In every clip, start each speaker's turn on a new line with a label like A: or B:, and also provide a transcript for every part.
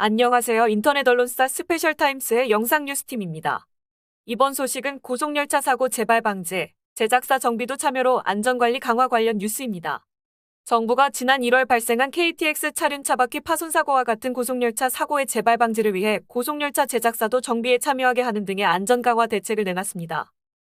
A: 안녕하세요. 인터넷 언론사 스페셜타임스의 영상뉴스팀입니다. 이번 소식은 고속열차 사고 재발 방지, 제작사 정비도 참여로 안전관리 강화 관련 뉴스입니다. 정부가 지난 1월 발생한 KTX 차륜 차바퀴 파손 사고와 같은 고속열차 사고의 재발 방지를 위해 고속열차 제작사도 정비에 참여하게 하는 등의 안전 강화 대책을 내놨습니다.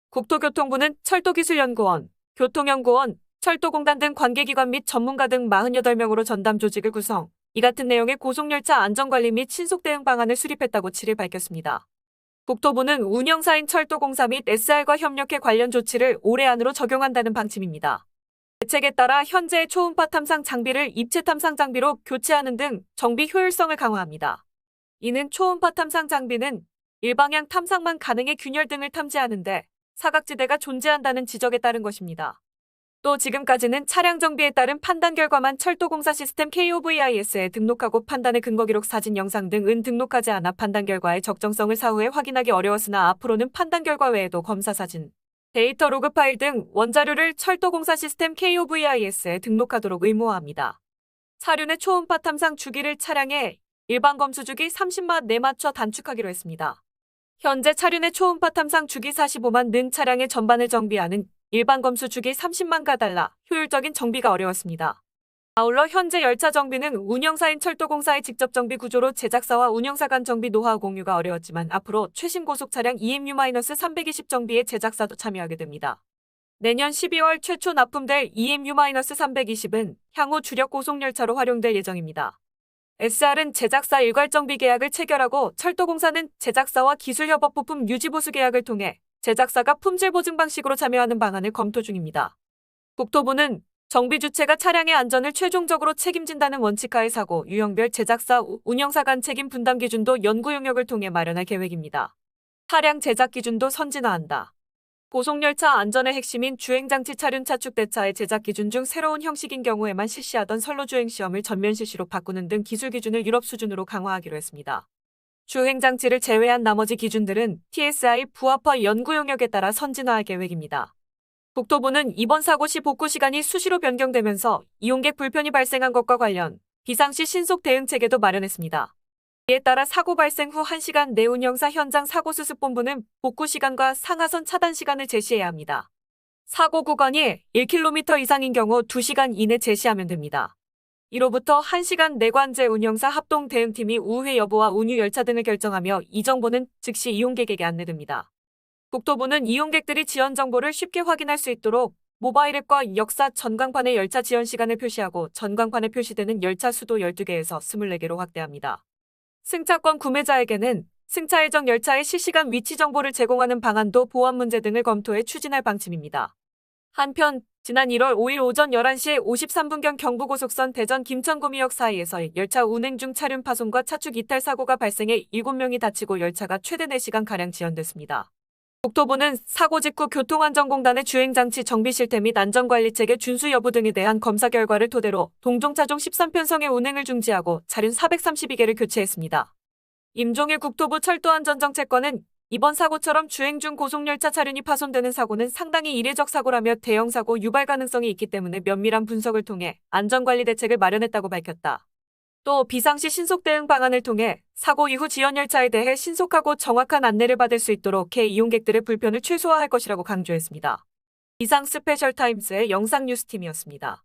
A: 국토교통부는 철도기술연구원, 교통연구원, 철도공단 등 관계기관 및 전문가 등 48명으로 전담 조직을 구성, 이 같은 내용의 고속열차 안전관리 및 신속대응 방안을 수립했다고 7일 밝혔습니다. 국토부는 운영사인 철도공사 및 SR과 협력해 관련 조치를 올해 안으로 적용한다는 방침입니다. 대책에 따라 현재의 초음파 탐상 장비를 입체 탐상 장비로 교체하는 등 정비 효율성을 강화합니다. 이는 초음파 탐상 장비는 일방향 탐상만 가능해 균열 등을 탐지하는데 사각지대가 존재한다는 지적에 따른 것입니다. 또 지금까지는 차량 정비에 따른 판단 결과만 철도공사 시스템 KOVIS에 등록하고 판단의 근거 기록 사진 영상 등은 등록하지 않아 판단 결과의 적정성을 사후에 확인하기 어려웠으나 앞으로는 판단 결과 외에도 검사 사진, 데이터 로그 파일 등 원자료를 철도공사 시스템 KOVIS에 등록하도록 의무화합니다. 차륜의 초음파 탐상 주기를 차량의 일반 검수 주기 30만에 맞춰 단축하기로 했습니다. 현재 차륜의 초음파 탐상 주기 45만 는 차량의 전반을 정비하는 일반 검수 주기 30만가 달라 효율적인 정비가 어려웠습니다. 아울러 현재 열차 정비는 운영사인 철도공사의 직접 정비 구조로 제작사와 운영사 간 정비 노하우 공유가 어려웠지만 앞으로 최신 고속 차량 EMU-320 정비에 제작사도 참여하게 됩니다. 내년 12월 최초 납품될 EMU-320은 향후 주력 고속열차로 활용될 예정입니다. SR은 제작사 일괄 정비 계약을 체결하고 철도공사는 제작사와 기술협업 부품 유지보수 계약을 통해 제작사가 품질 보증 방식으로 참여하는 방안을 검토 중입니다. 국토부는 정비 주체가 차량의 안전을 최종적으로 책임진다는 원칙하에 사고 유형별 제작사, 운영사 간 책임 분담 기준도 연구 용역을 통해 마련할 계획입니다. 차량 제작 기준도 선진화한다. 고속열차 안전의 핵심인 주행장치 차륜 차축 대차의 제작 기준 중 새로운 형식인 경우에만 실시하던 선로 주행 시험을 전면 실시로 바꾸는 등 기술 기준을 유럽 수준으로 강화하기로 했습니다. 주행장치를 제외한 나머지 기준들은 TSI 부합화 연구 용역에 따라 선진화할 계획입니다. 국토부는 이번 사고 시 복구 시간이 수시로 변경되면서 이용객 불편이 발생한 것과 관련 비상시 신속 대응 체계도 마련했습니다. 이에 따라 사고 발생 후 1시간 내 운영사 현장 사고수습본부는 복구 시간과 상하선 차단 시간을 제시해야 합니다. 사고 구간이 1km 이상인 경우 2시간 이내 제시하면 됩니다. 이로부터 1시간 내관제 운영사 합동 대응팀이 우회 여부와 운유 열차 등을 결정하며 이 정보는 즉시 이용객에게 안내됩니다. 국토부는 이용객들이 지연 정보를 쉽게 확인할 수 있도록 모바일 앱과 역사 전광판에 열차 지연 시간을 표시하고 전광판에 표시되는 열차 수도 12개에서 24개로 확대합니다. 승차권 구매자에게는 승차 예정 열차의 실시간 위치 정보를 제공하는 방안도 보안 문제 등을 검토해 추진할 방침입니다. 한편 지난 1월 5일 오전 11시 53분경 경부고속선 대전 김천구미역 사이에서 열차 운행 중 차륜 파손과 차축 이탈 사고가 발생해 7명이 다치고 열차가 최대 4시간가량 지연됐습니다. 국토부는 사고 직후 교통안전공단의 주행장치 정비 실태 및 안전관리체계 준수 여부 등에 대한 검사 결과를 토대로 동종차종 13편성의 운행을 중지하고 차륜 432개를 교체했습니다. 임종일 국토부 철도안전정책관은 이번 사고처럼 주행 중 고속열차 차륜이 파손되는 사고는 상당히 이례적 사고라며 대형 사고 유발 가능성이 있기 때문에 면밀한 분석을 통해 안전관리 대책을 마련했다고 밝혔다. 또 비상시 신속 대응 방안을 통해 사고 이후 지연 열차에 대해 신속하고 정확한 안내를 받을 수 있도록 해 이용객들의 불편을 최소화할 것이라고 강조했습니다. 이상 스페셜타임스의 영상뉴스팀이었습니다.